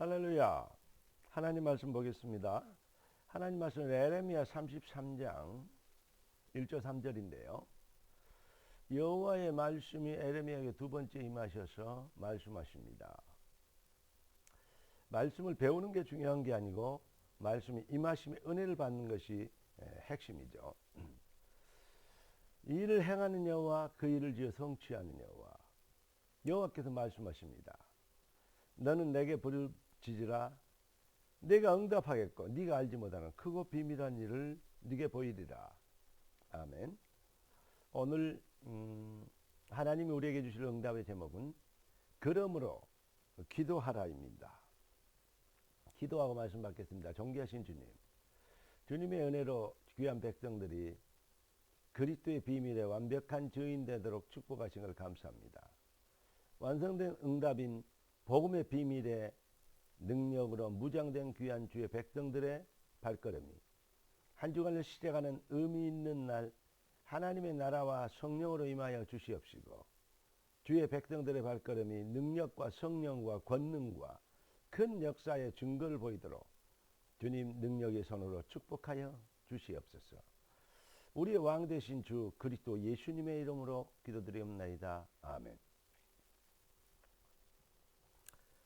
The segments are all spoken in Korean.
할렐루야. 하나님 말씀 보겠습니다. 하나님 말씀은 에레미야 33장 1절 3절인데요. 여호와의 말씀이 에레미야에게 두 번째 임하셔서 말씀하십니다. 말씀을 배우는 게 중요한 게 아니고 말씀이 임하심의 은혜를 받는 것이 핵심이죠. 이 일을 행하는 여호와, 그 일을 지어 성취하는 여호와. 여호와께서 말씀하십니다. 너는 내게 부르짖으라. 내가 응답하겠고 네가 알지 못하는 크고 비밀한 일을 네게 보이리라. 아멘. 오늘 하나님이 우리에게 주실 응답의 제목은 그러므로 기도하라입니다. 기도하고 말씀 받겠습니다. 존귀하신 주님, 주님의 은혜로 귀한 백성들이 그리스도의 비밀에 완벽한 증인 되도록 축복하신 걸 감사합니다. 완성된 응답인 복음의 비밀에 능력으로 무장된 귀한 주의 백성들의 발걸음이 한 주간을 시작하는 의미 있는 날 하나님의 나라와 성령으로 임하여 주시옵시고, 주의 백성들의 발걸음이 능력과 성령과 권능과 큰 역사의 증거를 보이도록 주님 능력의 손으로 축복하여 주시옵소서. 우리의 왕 되신 주 그리스도 예수님의 이름으로 기도드리옵나이다. 아멘.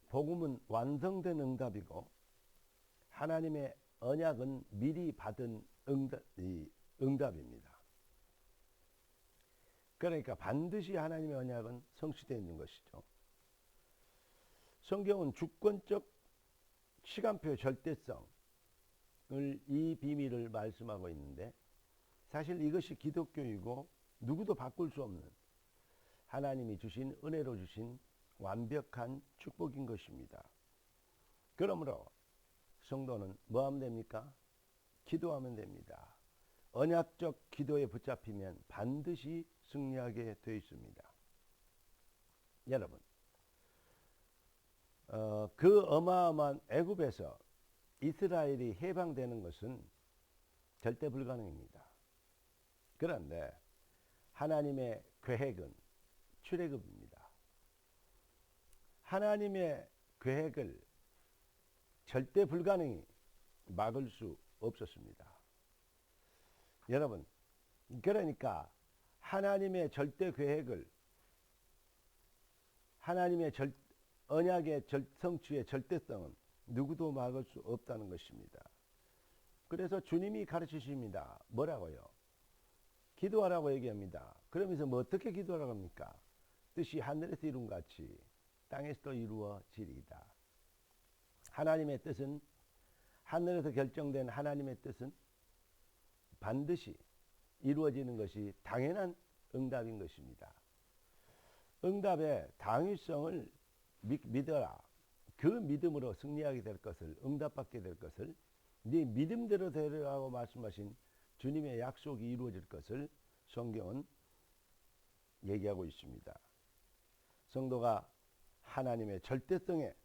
복음은 완성된 응답이고 하나님의 언약은 미리 받은 응답입니다. 그러니까 반드시 하나님의 언약은 성취되어 있는 것이죠. 성경은 주권적 시간표의 절대성을 이 비밀을 말씀하고 있는데, 사실 이것이 기독교이고 누구도 바꿀 수 없는 하나님이 주신 은혜로 주신 완벽한 축복인 것입니다. 그러므로 성도는 뭐 하면 됩니까? 기도하면 됩니다. 언약적 기도에 붙잡히면 반드시 승리하게 되어 있습니다. 여러분, 그 어마어마한 애굽에서 이스라엘이 해방되는 것은 절대 불가능입니다. 그런데 하나님의 계획은 출애굽입니다. 하나님의 계획을 절대 불가능히 막을 수 없었습니다. 여러분, 그러니까 하나님의 절대 계획을, 하나님의 언약의 성취의 절대성은 누구도 막을 수 없다는 것입니다. 그래서 주님이 가르치십니다. 뭐라고요? 기도하라고 얘기합니다. 그러면서 뭐 어떻게 기도하라고 합니까? 뜻이 하늘에서 이룬 같이 땅에서도 이루어지리이다. 하나님의 뜻은, 하늘에서 결정된 하나님의 뜻은 반드시 이루어지는 것이 당연한 응답인 것입니다. 응답의 당위성을 믿어라. 그 믿음으로 승리하게 될 것을, 응답받게 될 것을, 네 믿음대로 되라고 말씀하신 주님의 약속이 이루어질 것을 성경은 얘기하고 있습니다. 성도가 하나님의 절대성에,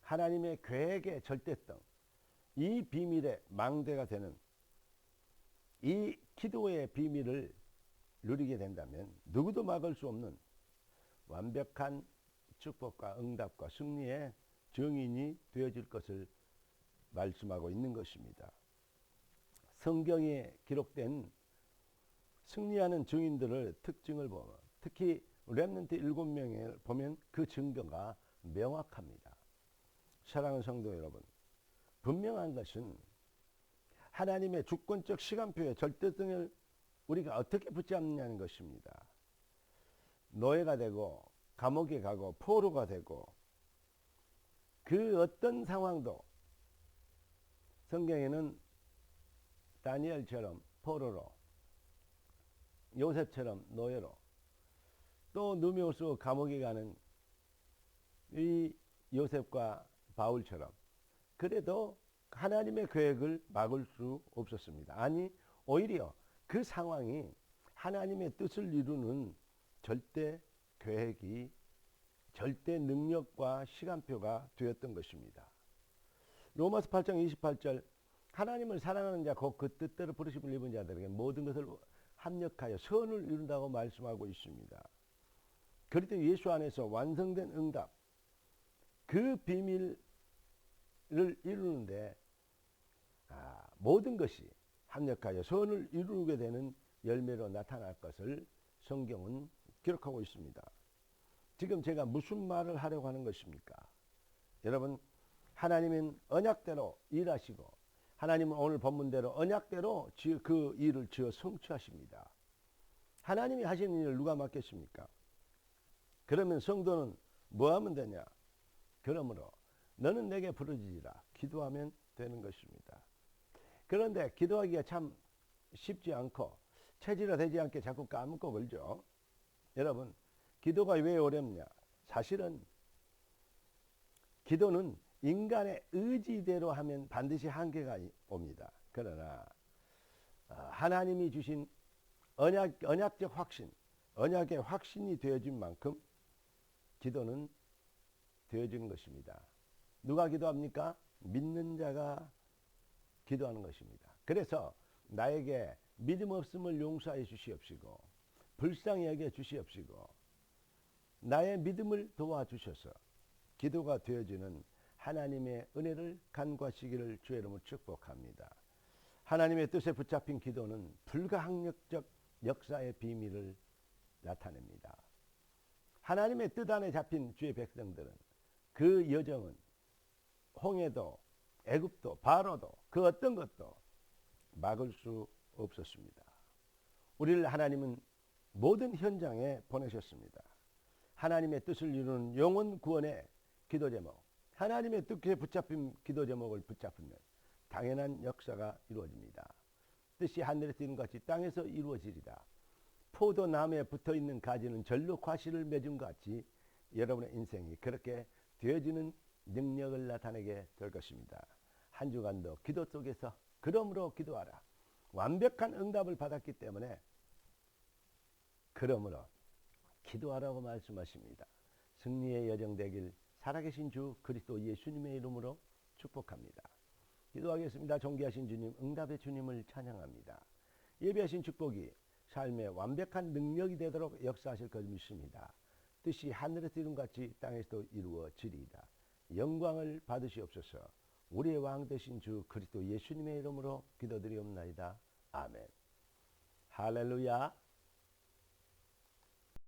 하나님의 계획의 절대성, 이 비밀의 망대가 되는 이 기도의 비밀을 누리게 된다면 누구도 막을 수 없는 완벽한 축복과 응답과 승리의 증인이 되어질 것을 말씀하고 있는 것입니다. 성경에 기록된 승리하는 증인들의 특징을 보면, 특히 렘넌트 7명을 보면 그 증거가 명확합니다. 사랑하는 성도 여러분, 분명한 것은 하나님의 주권적 시간표의 절대성을 우리가 어떻게 붙잡느냐는 것입니다. 노예가 되고 감옥에 가고 포로가 되고 그 어떤 상황도 성경에는 다니엘처럼 포로로, 요셉처럼 노예로, 또 누메우스 감옥에 가는 이 요셉과 바울처럼, 그래도 하나님의 계획을 막을 수 없었습니다. 아니, 오히려 그 상황이 하나님의 뜻을 이루는 절대 계획이, 절대 능력과 시간표가 되었던 것입니다. 로마서 8장 28절, 하나님을 사랑하는 자 곧 그 뜻대로 부르심을 입은 자들에게 모든 것을 합력하여 선을 이룬다고 말씀하고 있습니다. 그리스도 예수 안에서 완성된 응답, 그 비밀 이루는데 모든 것이 합력하여 선을 이루게 되는 열매로 나타날 것을 성경은 기록하고 있습니다. 지금 제가 무슨 말을 하려고 하는 것입니까? 여러분, 하나님은 언약대로 일하시고 하나님은 오늘 본문대로 언약대로 그 일을 지어 성취하십니다. 하나님이 하시는 일을 누가 맡겠습니까? 그러면 성도는 뭐 하면 되냐? 그러므로 너는 내게 부르짖으라 기도하면 되는 것입니다. 그런데 기도하기가 참 쉽지 않고 체질화되지 않게 자꾸 까먹고 걸죠. 여러분, 기도가 왜 어렵냐? 사실은 기도는 인간의 의지대로 하면 반드시 한계가 옵니다. 그러나 하나님이 주신 언약적 확신, 언약의 확신이 되어진 만큼 기도는 되어지는 것입니다. 누가 기도합니까? 믿는 자가 기도하는 것입니다. 그래서 나에게 믿음 없음을 용서해 주시옵시고 불쌍히 여겨 주시옵시고 나의 믿음을 도와주셔서 기도가 되어지는 하나님의 은혜를 간과하시기를 주의 이름으로 축복합니다. 하나님의 뜻에 붙잡힌 기도는 불가항력적 역사의 비밀을 나타냅니다. 하나님의 뜻 안에 잡힌 주의 백성들은 그 여정은 홍해도 애굽도 바로도 그 어떤 것도 막을 수 없었습니다. 우리를 하나님은 모든 현장에 보내셨습니다. 하나님의 뜻을 이루는 영혼 구원의 기도 제목, 하나님의 뜻에 붙잡힌 기도 제목을 붙잡으면 당연한 역사가 이루어집니다. 뜻이 하늘에서 이룬 같이 땅에서 이루어지리라. 포도나무에 붙어있는 가지는 절로 과실을 맺은 것 같이 여러분의 인생이 그렇게 되어지는 능력을 나타내게 될 것입니다. 한 주간도 기도 속에서 그러므로 기도하라. 완벽한 응답을 받았기 때문에 그러므로 기도하라고 말씀하십니다. 승리의 여정 되길 살아계신 주 그리스도 예수님의 이름으로 축복합니다. 기도하겠습니다. 존귀하신 주님, 응답의 주님을 찬양합니다. 예배하신 축복이 삶의 완벽한 능력이 되도록 역사하실 것 믿습니다. 뜻이 하늘에서 이룬 같이 땅에서도 이루어지리이다. 영광을 받으시옵소서. 우리의 왕 되신 주 그리스도 예수님의 이름으로 기도드리옵나이다. 아멘. 할렐루야.